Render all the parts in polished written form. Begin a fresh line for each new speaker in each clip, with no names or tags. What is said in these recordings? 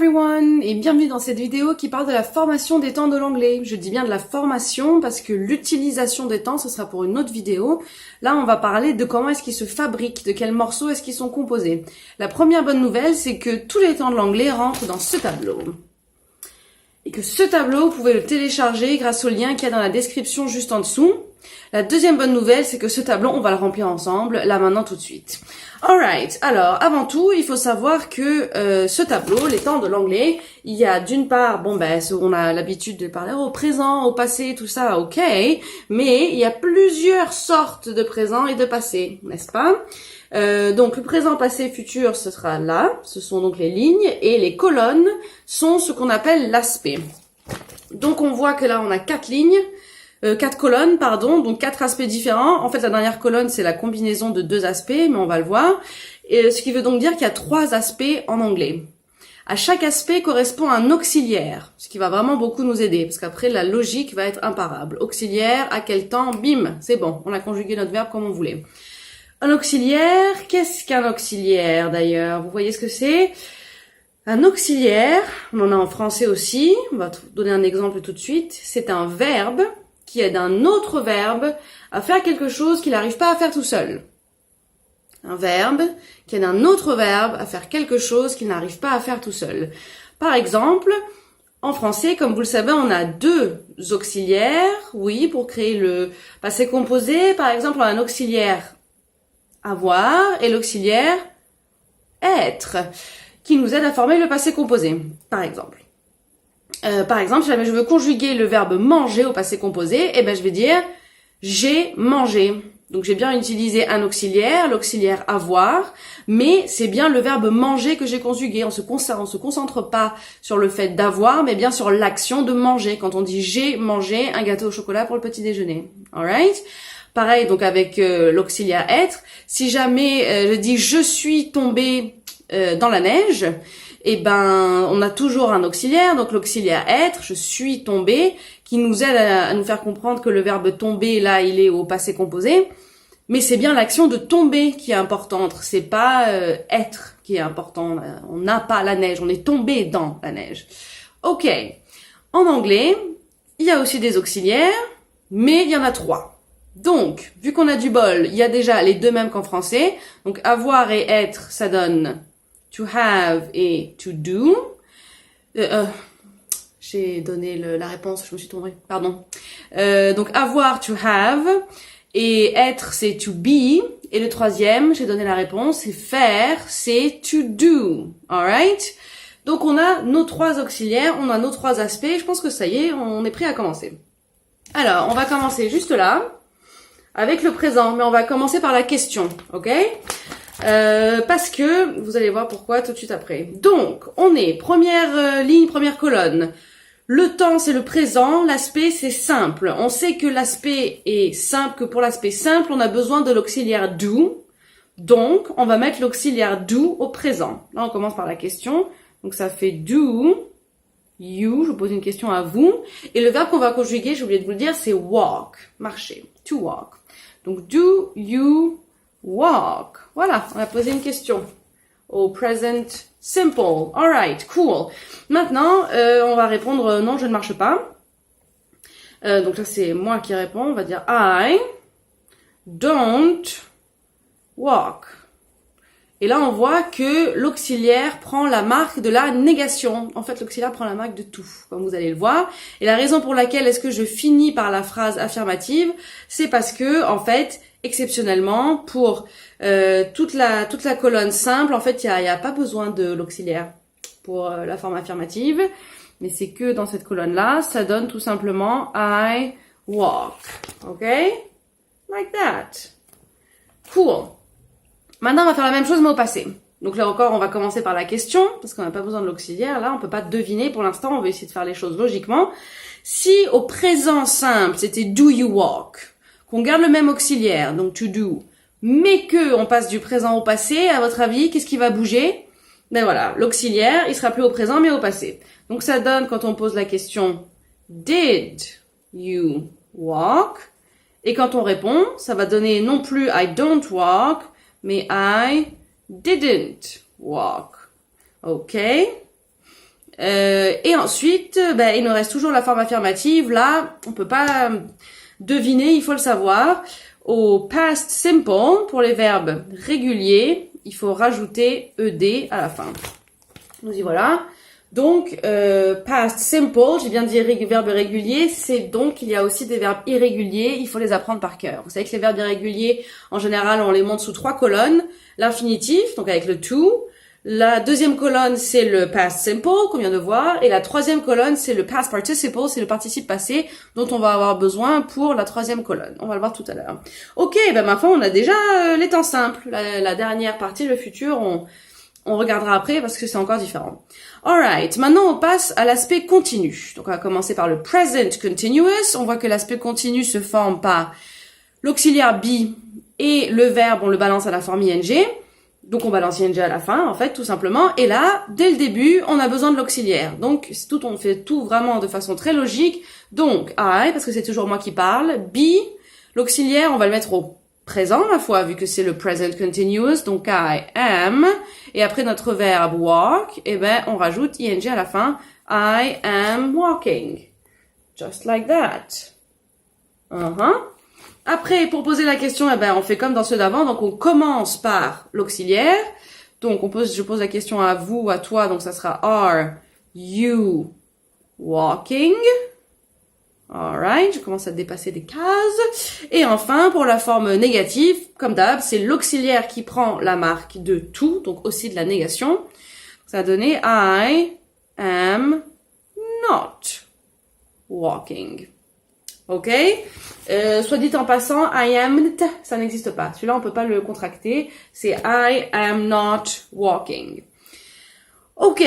everyone et bienvenue dans cette vidéo qui parle de la formation des temps de l'anglais. Je dis bien de la formation parce que l'utilisation des temps, ce sera pour une autre vidéo. Là, on va parler de comment est-ce qu'ils se fabriquent, de quels morceaux est-ce qu'ils sont composés. La première bonne nouvelle, c'est que tous les temps de l'anglais rentrent dans ce tableau. Et que ce tableau, vous pouvez le télécharger grâce au lien qu'il y a dans la description juste en dessous. La deuxième bonne nouvelle, c'est que ce tableau, on va le remplir ensemble, là maintenant tout de suite. Alright, alors avant tout, il faut savoir que ce tableau, les temps de l'anglais, il y a d'une part, on a l'habitude de parler au présent, au passé, tout ça, ok, mais il y a plusieurs sortes de présent et de passé, n'est-ce pas? Donc le présent, passé, futur, ce sera là, ce sont donc les lignes, et les colonnes sont ce qu'on appelle l'aspect. Donc on voit que là on a 4 lignes, 4 colonnes, pardon, donc 4 aspects différents. En fait, la dernière colonne, c'est la combinaison de 2 aspects, mais on va le voir. Et ce qui veut donc dire qu'il y a 3 aspects en anglais. À chaque aspect correspond un auxiliaire, ce qui va vraiment beaucoup nous aider, parce qu'après, la logique va être imparable. Auxiliaire, à quel temps, bim, c'est bon, on a conjugué notre verbe comme on voulait. Un auxiliaire, qu'est-ce qu'un auxiliaire d'ailleurs? Vous voyez ce que c'est? Un auxiliaire, on en a en français aussi, on va donner un exemple tout de suite, c'est un verbe qui aide un autre verbe à faire quelque chose qu'il n'arrive pas à faire tout seul. Un verbe qui aide un autre verbe à faire quelque chose qu'il n'arrive pas à faire tout seul. Par exemple, en français, comme vous le savez, on a 2 auxiliaires, oui, pour créer le passé composé. Par exemple, on a un auxiliaire avoir et l'auxiliaire être, qui nous aide à former le passé composé, par exemple. Si jamais je veux conjuguer le verbe manger au passé composé, je vais dire j'ai mangé. Donc j'ai bien utilisé un auxiliaire, l'auxiliaire avoir, mais c'est bien le verbe manger que j'ai conjugué. On se concentre pas sur le fait d'avoir, mais bien sur l'action de manger. Quand on dit j'ai mangé un gâteau au chocolat pour le petit déjeuner. Alright? Pareil donc avec l'auxiliaire être. Si jamais je dis je suis tombé dans la neige, on a toujours un auxiliaire, donc l'auxiliaire être, je suis tombé, qui nous aide à nous faire comprendre que le verbe tomber, là, il est au passé composé, mais c'est bien l'action de tomber qui est importante, c'est pas être qui est important, on n'a pas la neige, on est tombé dans la neige. Ok, en anglais, il y a aussi des auxiliaires, mais il y en a 3. Donc, vu qu'on a du bol, il y a déjà les 2 mêmes qu'en français, donc avoir et être, ça donne to have et to do. J'ai donné la réponse, je me suis trompée, pardon. Donc avoir, to have, et être, c'est to be. Et le 3e, j'ai donné la réponse, c'est faire, c'est to do. Alright? Donc on a nos 3 auxiliaires, on a nos 3 aspects. Je pense que ça y est, on est prêt à commencer. Alors, on va commencer juste là, avec le présent, mais on va commencer par la question, ok? Parce que, vous allez voir pourquoi tout de suite après. Donc, on est première ligne, première colonne. Le temps, c'est le présent. L'aspect, c'est simple. On sait que l'aspect est simple, que pour l'aspect simple, on a besoin de l'auxiliaire do. Donc, on va mettre l'auxiliaire do au présent. Là, on commence par la question. Donc, ça fait do, you. Je vous pose une question à vous. Et le verbe qu'on va conjuguer, j'ai oublié de vous le dire, c'est walk. Marcher. To walk. Donc, do, you, walk. Voilà, on a posé une question au present simple. Alright, cool. Maintenant, on va répondre non, je ne marche pas. Donc là, c'est moi qui réponds. On va dire I don't walk. Et là, on voit que l'auxiliaire prend la marque de la négation. En fait, l'auxiliaire prend la marque de tout, comme vous allez le voir. Et la raison pour laquelle est-ce que je finis par la phrase affirmative, c'est parce que, en fait, exceptionnellement, pour toute la colonne simple, en fait, il y a pas besoin de l'auxiliaire pour la forme affirmative, mais c'est que dans cette colonne-là, ça donne tout simplement I walk. Ok? Like that. Cool. Maintenant, on va faire la même chose, mais au passé. Donc là encore, on va commencer par la question, parce qu'on n'a pas besoin de l'auxiliaire. Là, on peut pas deviner pour l'instant, on va essayer de faire les choses logiquement. Si au présent simple, c'était do you walk, qu'on garde le même auxiliaire, donc to do, mais que on passe du présent au passé, à votre avis, qu'est-ce qui va bouger? Ben voilà, l'auxiliaire, il sera plus au présent, mais au passé. Donc ça donne, quand on pose la question, did you walk? Et quand on répond, ça va donner non plus I don't walk, mais I didn't walk. Ok? Et ensuite, il nous reste toujours la forme affirmative. Là, on peut pas deviner, il faut le savoir. Au past simple, pour les verbes réguliers, il faut rajouter ed à la fin. Nous y voilà. Donc, past simple, j'ai bien dit verbe régulier, c'est donc il y a aussi des verbes irréguliers, il faut les apprendre par cœur. Vous savez que les verbes irréguliers, en général, on les monte sous 3 colonnes. L'infinitif, donc avec le to. La deuxième colonne, c'est le past simple, qu'on vient de voir. Et la troisième colonne, c'est le past participle, c'est le participe passé, dont on va avoir besoin pour la troisième colonne. On va le voir tout à l'heure. Ok, maintenant, on a déjà les temps simples. La dernière partie, le futur, on regardera après parce que c'est encore différent. Alright, maintenant on passe à l'aspect continu. Donc on va commencer par le present continuous. On voit que l'aspect continu se forme par l'auxiliaire be et le verbe, on le balance à la forme ing. Donc on balance ing à la fin, en fait, tout simplement. Et là, dès le début, on a besoin de l'auxiliaire. Donc on fait tout vraiment de façon très logique. Donc I, parce que c'est toujours moi qui parle. Be, l'auxiliaire, on va le mettre au présent, ma foi, vu que c'est le present continuous. Donc I am. Et après notre verbe walk, on rajoute ing à la fin. I am walking. Just like that. Après, pour poser la question, on fait comme dans ceux d'avant. Donc, on commence par l'auxiliaire. Donc, je pose la question à vous, à toi. Donc, ça sera are you walking? Alright, je commence à dépasser des cases. Et enfin, pour la forme négative, comme d'hab, c'est l'auxiliaire qui prend la marque de to, donc aussi de la négation. Ça va donner I am not walking. Ok? Soit dit en passant, I am, ça n'existe pas. Celui-là, on peut pas le contracter. C'est I am not walking. Ok,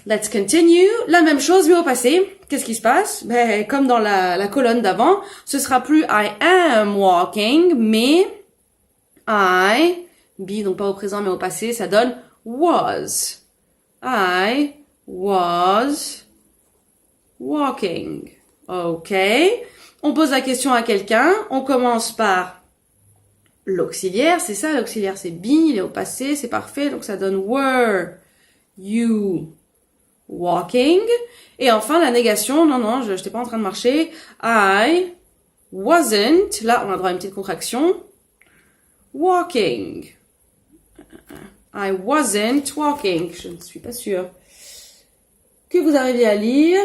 let's continue. La même chose, mais au passé. Qu'est-ce qui se passe? Comme dans la colonne d'avant, ce sera plus I am walking, mais I, be, donc pas au présent, mais au passé, ça donne was. I was walking. Ok. On pose la question à quelqu'un, on commence par l'auxiliaire, c'est ça, l'auxiliaire c'est be, il est au passé, c'est parfait, donc ça donne were you walking. Et enfin la négation, non, je n'étais pas en train de marcher, I wasn't, là on a droit à une petite contraction, walking. I wasn't walking, je ne suis pas sûre que vous arriviez à lire.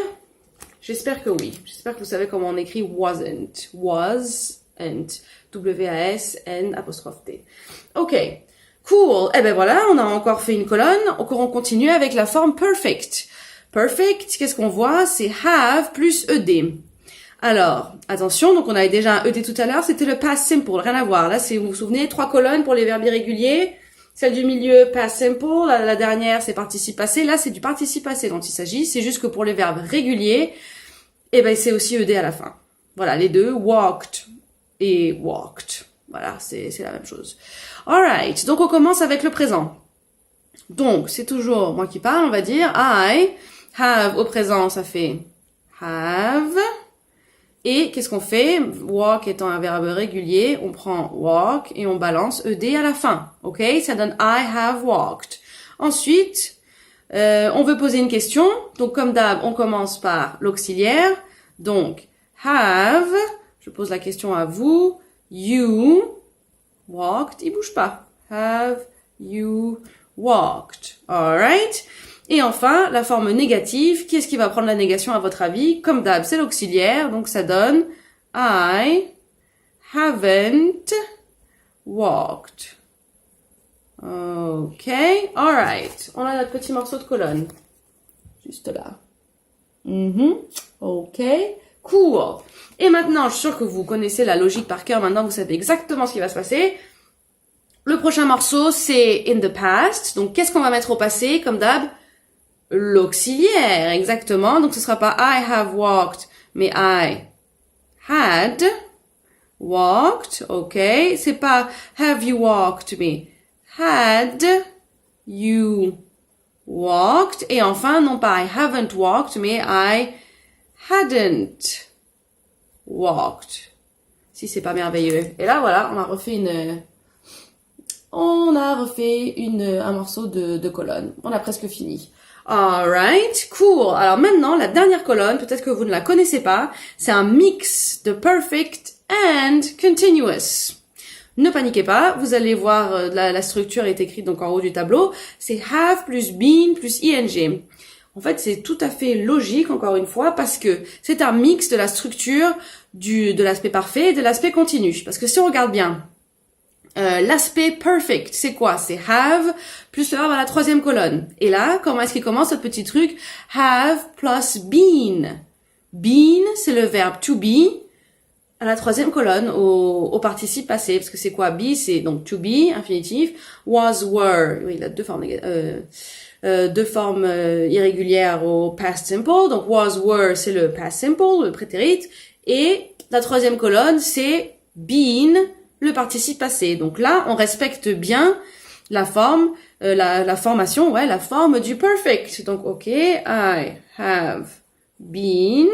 J'espère que oui. J'espère que vous savez comment on écrit wasn't. Was-and. W-A-S-N apostrophe T. Ok. Cool. Voilà, on a encore fait une colonne. On continue avec la forme perfect. Perfect, qu'est-ce qu'on voit? C'est have plus ed. Alors, attention, donc on avait déjà un ed tout à l'heure, c'était le past simple, rien à voir. Là, c'est, vous vous souvenez, 3 colonnes pour les verbes irréguliers. Celle du milieu, past simple. La dernière, c'est participe passé. Là, c'est du participe passé dont il s'agit. C'est juste que pour les verbes réguliers, c'est aussi ed à la fin. Voilà, les deux, walked et walked. Voilà, c'est la même chose. Alright, donc on commence avec le présent. Donc, c'est toujours moi qui parle, on va dire. I have au présent, ça fait have. Et qu'est-ce qu'on fait? Walk étant un verbe régulier, on prend walk et on balance ed à la fin. Ok? Ça donne I have walked. Ensuite, on veut poser une question. Donc, comme d'hab, on commence par l'auxiliaire. Donc, have, je pose la question à vous. You walked, il bouge pas. Have you walked? Alright? Et enfin, la forme négative, qui est-ce qui va prendre la négation à votre avis? Comme d'hab, c'est l'auxiliaire, donc ça donne I haven't walked. Ok, alright. On a notre petit morceau de colonne. Juste là. Ok, cool. Et maintenant, je suis sûre que vous connaissez la logique par cœur. Maintenant, vous savez exactement ce qui va se passer. Le prochain morceau, c'est in the past. Donc, qu'est-ce qu'on va mettre au passé, comme d'hab? L'auxiliaire, exactement. Donc, ce sera pas I have walked, mais I had walked. Ok. C'est pas have you walked, mais had you walked. Et enfin, non pas I haven't walked, mais I hadn't walked. Si c'est pas merveilleux. Et là, voilà, on a refait on a refait un morceau de colonne. On a presque fini. Alright, cool. Alors maintenant, la dernière colonne, peut-être que vous ne la connaissez pas, c'est un mix de perfect and continuous. Ne paniquez pas, vous allez voir, la structure est écrite donc en haut du tableau, c'est have plus been plus ing. En fait, c'est tout à fait logique, encore une fois, parce que c'est un mix de la structure de l'aspect parfait et de l'aspect continu. Parce que si on regarde bien, l'aspect perfect, c'est quoi? C'est have plus le verbe à la troisième colonne. Et là, comment est-ce qu'il commence ce petit truc? Have plus been. Been, c'est le verbe to be à la troisième colonne au participe passé. Parce que c'est quoi? Be, c'est donc to be, infinitif. Was, were. Oui, il a deux formes irrégulières au past simple. Donc was, were, c'est le past simple, le prétérit. Et la troisième colonne, c'est been, le participe passé. Donc là, on respecte bien la forme, la formation, la forme du perfect. Donc, ok, I have been.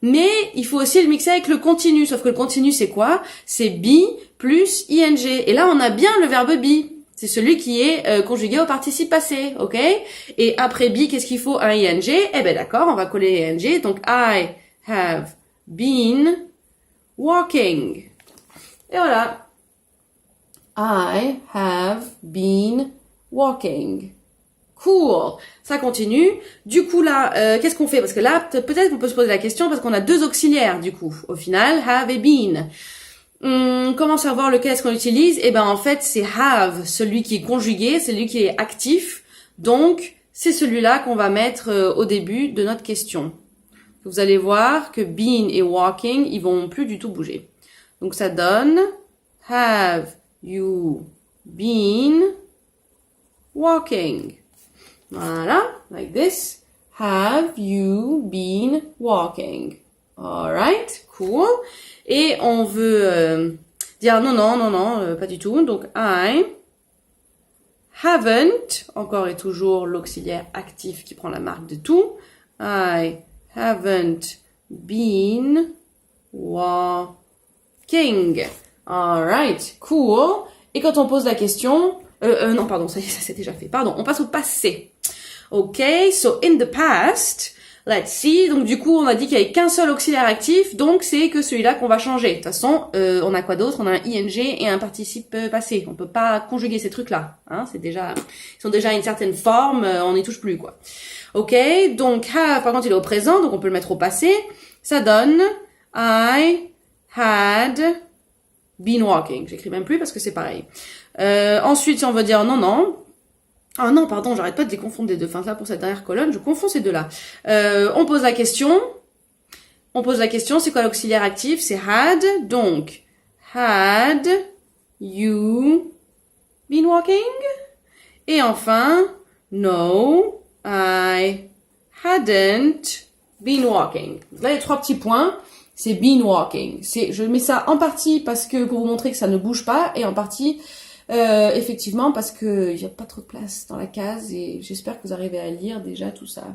Mais il faut aussi le mixer avec le continu. Sauf que le continu, c'est quoi? C'est be plus ing. Et là, on a bien le verbe be. C'est celui qui est conjugué au participe passé, ok? Et après be, qu'est-ce qu'il faut? Un ing. Eh ben d'accord, on va coller ing. Donc, I have been walking. Et voilà. I have been walking. Cool. Ça continue. Du coup, là, qu'est-ce qu'on fait? Parce que là, peut-être qu'on peut se poser la question parce qu'on a deux auxiliaires, du coup. Au final, have et been. Comment savoir lequel est-ce qu'on utilise? Eh ben, en fait, c'est have, celui qui est conjugué, celui qui est actif. Donc, c'est celui-là qu'on va mettre au début de notre question. Vous allez voir que been et walking, ils vont plus du tout bouger. Donc, ça donne have you been walking? Voilà, like this. Have you been walking? Alright, cool. Et on veut dire non, pas du tout. Donc, I haven't, encore et toujours l'auxiliaire actif qui prend la marque de tout. I haven't been walking. Alright, cool. Et quand on pose la question, non, pardon, ça c'est déjà fait. Pardon, on passe au passé. Ok, so in the past, let's see. Donc du coup, on a dit qu'il n'y avait qu'un seul auxiliaire actif, donc c'est que celui-là qu'on va changer. De toute façon, on a quoi d'autre? On a un ing et un participe passé. On peut pas conjuguer ces trucs-là. Hein, ils sont déjà à une certaine forme, on n'y touche plus, quoi. Ok, donc have, par contre, il est au présent, donc on peut le mettre au passé. Ça donne I had been walking. J'écris même plus parce que c'est pareil. Ensuite, si on veut dire non. Ah non, pardon, j'arrête pas de les confondre les deux. Enfin, là, pour cette dernière colonne, je confonds ces deux-là. On pose la question. C'est quoi l'auxiliaire actif? C'est had. Donc, had you been walking? Et enfin, no, I hadn't been walking. Là, il y a trois petits points. C'est been walking. Je mets ça en partie parce que pour vous montrer que ça ne bouge pas et en partie effectivement parce que il y a pas trop de place dans la case et j'espère que vous arrivez à lire déjà tout ça.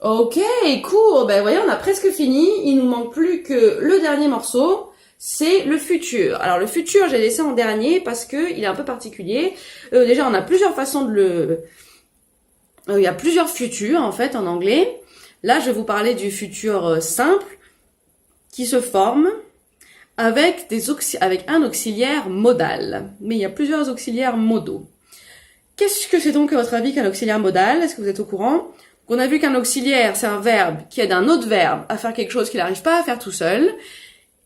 Ok, cool. Ben voyez, on a presque fini. Il nous manque plus que le dernier morceau. C'est le futur. Alors le futur, j'ai laissé en dernier parce que il est un peu particulier. Déjà, on a plusieurs façons de il y a plusieurs futurs en fait en anglais. Là, je vais vous parler du futur simple qui se forme avec un auxiliaire modal. Mais il y a plusieurs auxiliaires modaux. Qu'est-ce que c'est donc à votre avis qu'un auxiliaire modal? Est-ce que vous êtes au courant? On a vu qu'un auxiliaire, c'est un verbe qui aide un autre verbe à faire quelque chose qu'il n'arrive pas à faire tout seul.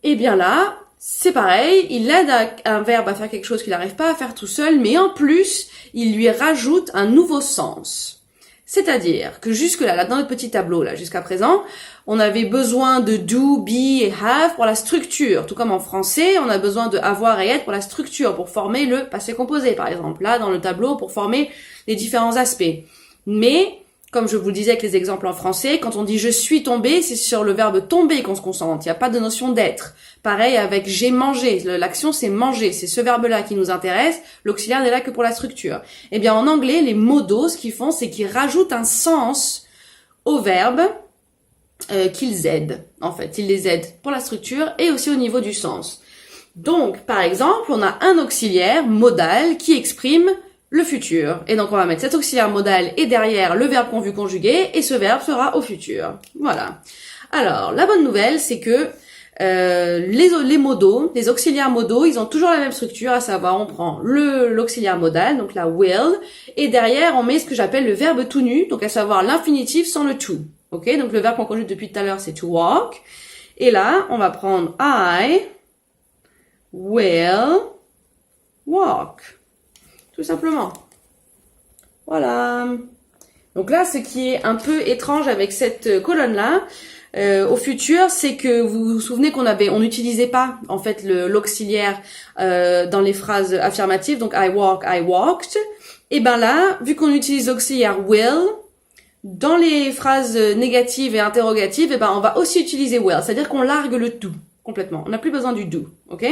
Et bien là, c'est pareil, il aide un verbe à faire quelque chose qu'il n'arrive pas à faire tout seul, mais en plus, il lui rajoute un nouveau sens. C'est-à-dire que jusque-là, dans notre petit tableau, là, jusqu'à présent, on avait besoin de do, be et have pour la structure. Tout comme en français, on a besoin de avoir et être pour la structure, pour former le passé composé, par exemple. Là, dans le tableau, pour former les différents aspects. Mais, comme je vous le disais avec les exemples en français, quand on dit je suis tombé, c'est sur le verbe tomber qu'on se concentre. Il n'y a pas de notion d'être. Pareil avec j'ai mangé. L'action c'est manger. C'est ce verbe-là qui nous intéresse. L'auxiliaire n'est là que pour la structure. Eh bien, en anglais, les modaux, ce qu'ils font, c'est qu'ils rajoutent un sens aux verbes qu'ils aident. En fait, ils les aident pour la structure et aussi au niveau du sens. Donc, par exemple, on a un auxiliaire modal qui exprime le futur. Et donc, on va mettre cet auxiliaire modal et derrière le verbe convu conjugué, et ce verbe sera au futur. Voilà. Alors, la bonne nouvelle, c'est que les modaux, les auxiliaires modaux, ils ont toujours la même structure, à savoir, on prend l'auxiliaire modal, donc la will, et derrière, on met ce que j'appelle le verbe tout nu, donc à savoir l'infinitif sans le to. Ok, donc le verbe qu'on conjugue depuis tout à l'heure, c'est to walk. Et là, on va prendre I will walk. Tout simplement. Voilà. Donc là, ce qui est un peu étrange avec cette colonne-là, au futur, c'est que vous vous souvenez on n'utilisait pas en fait l'auxiliaire dans les phrases affirmatives, donc I walk, I walked. Et ben là, vu qu'on utilise l'auxiliaire will, dans les phrases négatives et interrogatives, et ben on va aussi utiliser will, c'est-à-dire qu'on largue le do complètement. On n'a plus besoin du do, ok?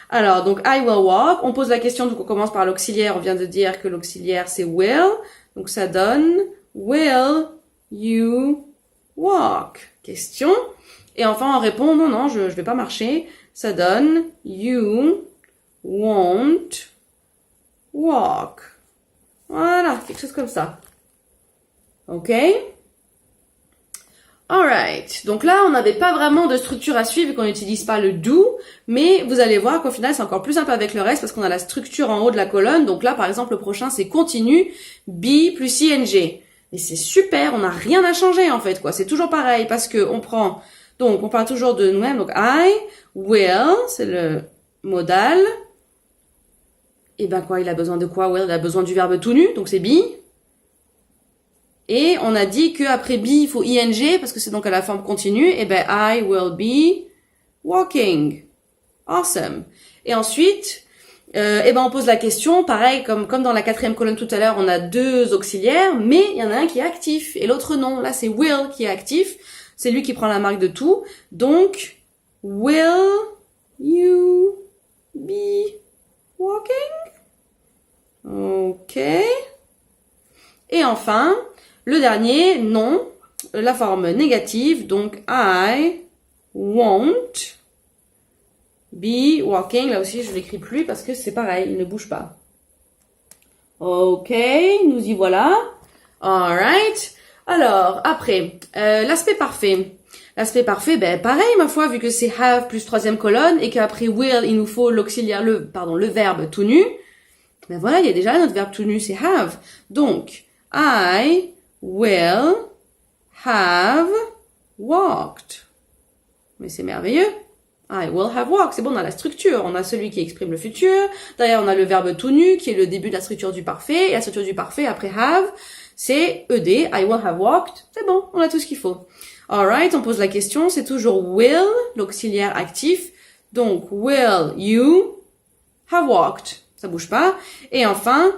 Alors donc I will walk. On pose la question, donc on commence par l'auxiliaire. On vient de dire que l'auxiliaire c'est will, donc ça donne will you walk? Question. Et enfin on répond non, je vais pas marcher. Ça donne you won't walk. Voilà, quelque chose comme ça. Ok? Alright. Donc là, on n'avait pas vraiment de structure à suivre et qu'on n'utilise pas le do, mais vous allez voir qu'au final, c'est encore plus simple avec le reste parce qu'on a la structure en haut de la colonne. Donc là, par exemple, le prochain, c'est continu, be plus ing. Et c'est super, on n'a rien à changer en fait, quoi. C'est toujours pareil parce que on parle toujours de nous-mêmes. Donc I will, c'est le modal. Et ben quoi, il a besoin de quoi? Will, il a besoin du verbe tout nu, donc c'est be. Et on a dit qu'après be, il faut ing, parce que c'est donc à la forme continue. Et ben, I will be walking. Awesome. Et ensuite, on pose la question, pareil, comme dans la 4e colonne tout à l'heure, on a 2 auxiliaires, mais il y en a un qui est actif, et l'autre non. Là, c'est will qui est actif. C'est lui qui prend la marque de tout. Donc, will you be walking? Ok. Et enfin, le dernier, non, la forme négative, donc I won't be walking. Là aussi, je l'écris plus parce que c'est pareil, il ne bouge pas. Ok, nous y voilà. Alright. Alors, après, l'aspect parfait. L'aspect parfait, ben pareil, ma foi, vu que c'est have plus 3e colonne et qu'après will, il nous faut l'auxiliaire, le verbe tout nu. Ben voilà, il y a déjà notre verbe tout nu, c'est have. Donc, I will have walked. Mais c'est merveilleux. I will have walked. C'est bon, on a la structure. On a celui qui exprime le futur. Derrière, on a le verbe tout nu qui est le début de la structure du parfait. Et la structure du parfait, après have, c'est ed. I will have walked. C'est bon, on a tout ce qu'il faut. Alright, on pose la question. C'est toujours will, l'auxiliaire actif. Donc, will you have walked? Ça bouge pas. Et enfin,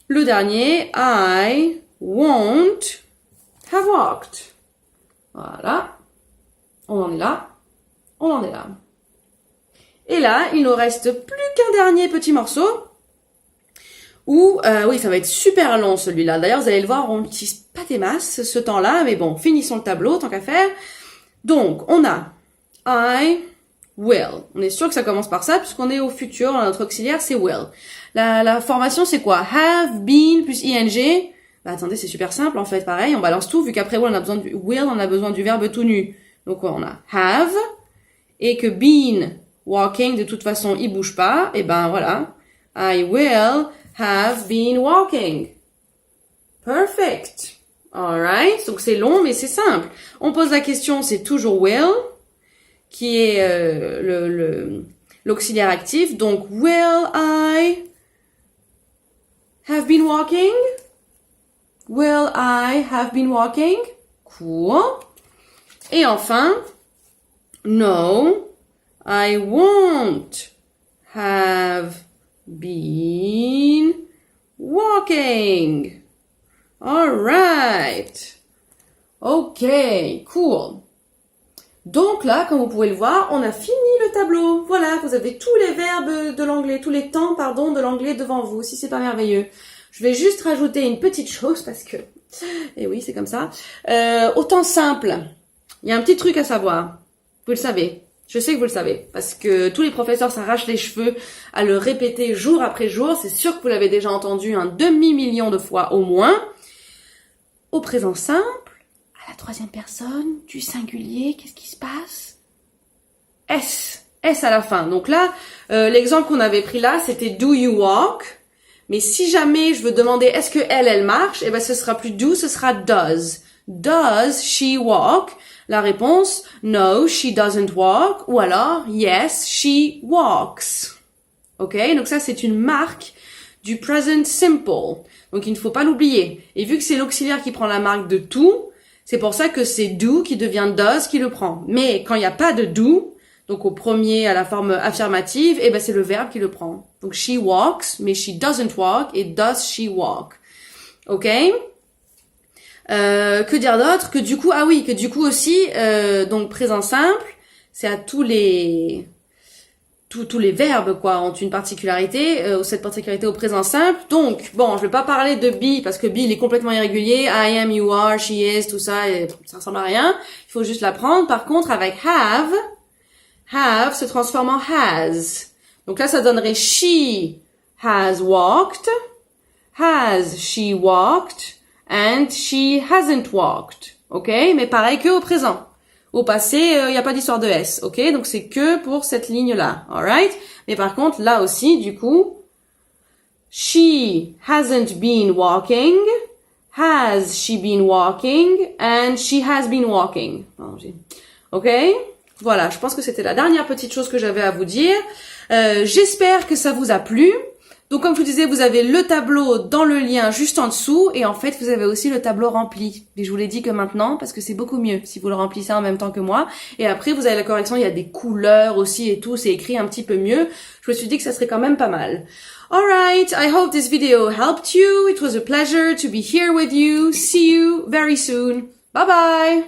le dernier, I won't have walked. Voilà. On en est là. On en est là. Et là, il nous reste plus qu'un dernier petit morceau. Où, oui, ça va être super long celui-là. D'ailleurs, vous allez le voir, on n'utilise pas des masses ce temps-là. Mais bon, finissons le tableau, tant qu'à faire. Donc, on a I will. On est sûr que ça commence par ça, puisqu'on est au futur. Notre auxiliaire, c'est will. La formation, c'est quoi? Have, been, plus ing. Bah, attendez, c'est super simple, en fait. Pareil, on balance tout, vu qu'après will, on a besoin du verbe tout nu. Donc, on a have, et que been, walking, de toute façon, il bouge pas. Et ben, voilà. I will have been walking. Perfect. Alright. Donc, c'est long, mais c'est simple. On pose la question, c'est toujours will, qui est l'auxiliaire actif. Donc, will I have been walking? Will I have been walking? Cool. Et enfin, no, I won't have been walking. Alright. Ok, cool. Donc là, comme vous pouvez le voir, on a fini le tableau. Voilà, vous avez tous les verbes de l'anglais, tous les temps, pardon, de l'anglais devant vous, si c'est pas merveilleux. Je vais juste rajouter une petite chose parce que, eh oui, c'est comme ça. Au temps simple, il y a un petit truc à savoir. Vous le savez. Je sais que vous le savez, parce que tous les professeurs s'arrachent les cheveux à le répéter jour après jour. C'est sûr que vous l'avez déjà entendu un demi-million de fois au moins. Au présent simple, à la troisième personne, du singulier, qu'est-ce qui se passe? S. S à la fin. Donc là, l'exemple qu'on avait pris là, c'était do you walk? Mais si jamais je veux demander est-ce que elle marche, eh ben ce sera plus do, ce sera does. Does she walk? La réponse, no, she doesn't walk. Ou alors, yes, she walks. Ok? Donc ça, c'est une marque du present simple. Donc il ne faut pas l'oublier. Et vu que c'est l'auxiliaire qui prend la marque de tout, c'est pour ça que c'est do qui devient does qui le prend. Mais quand il n'y a pas de do, donc au premier à la forme affirmative, eh ben c'est le verbe qui le prend. Donc she walks, mais she doesn't walk et does she walk. Ok? Que dire d'autre? Que du coup, que du coup aussi, donc présent simple, c'est à tous les verbes quoi ont une particularité, cette particularité au présent simple. Donc bon, je vais pas parler de be parce que be il est complètement irrégulier. I am, you are, she is, tout ça, et ça ressemble à rien. Il faut juste l'apprendre. Par contre, avec have se transforme en has. Donc là, ça donnerait she has walked, has she walked, and she hasn't walked. Ok? Mais pareil que au présent. Au passé, il n'y a pas d'histoire de S. Ok? Donc c'est que pour cette ligne-là. Alright? Mais par contre, là aussi, du coup, she hasn't been walking, has she been walking, and she has been walking. Ok? Voilà, je pense que c'était la dernière petite chose que j'avais à vous dire. J'espère que ça vous a plu. Donc comme je vous disais, vous avez le tableau dans le lien juste en dessous et en fait vous avez aussi le tableau rempli. Et je vous l'ai dit que maintenant parce que c'est beaucoup mieux si vous le remplissez en même temps que moi. Et après vous avez la correction, il y a des couleurs aussi et tout, c'est écrit un petit peu mieux. Je me suis dit que ça serait quand même pas mal. Alright, I hope this video helped you. It was a pleasure to be here with you. See you very soon. Bye bye!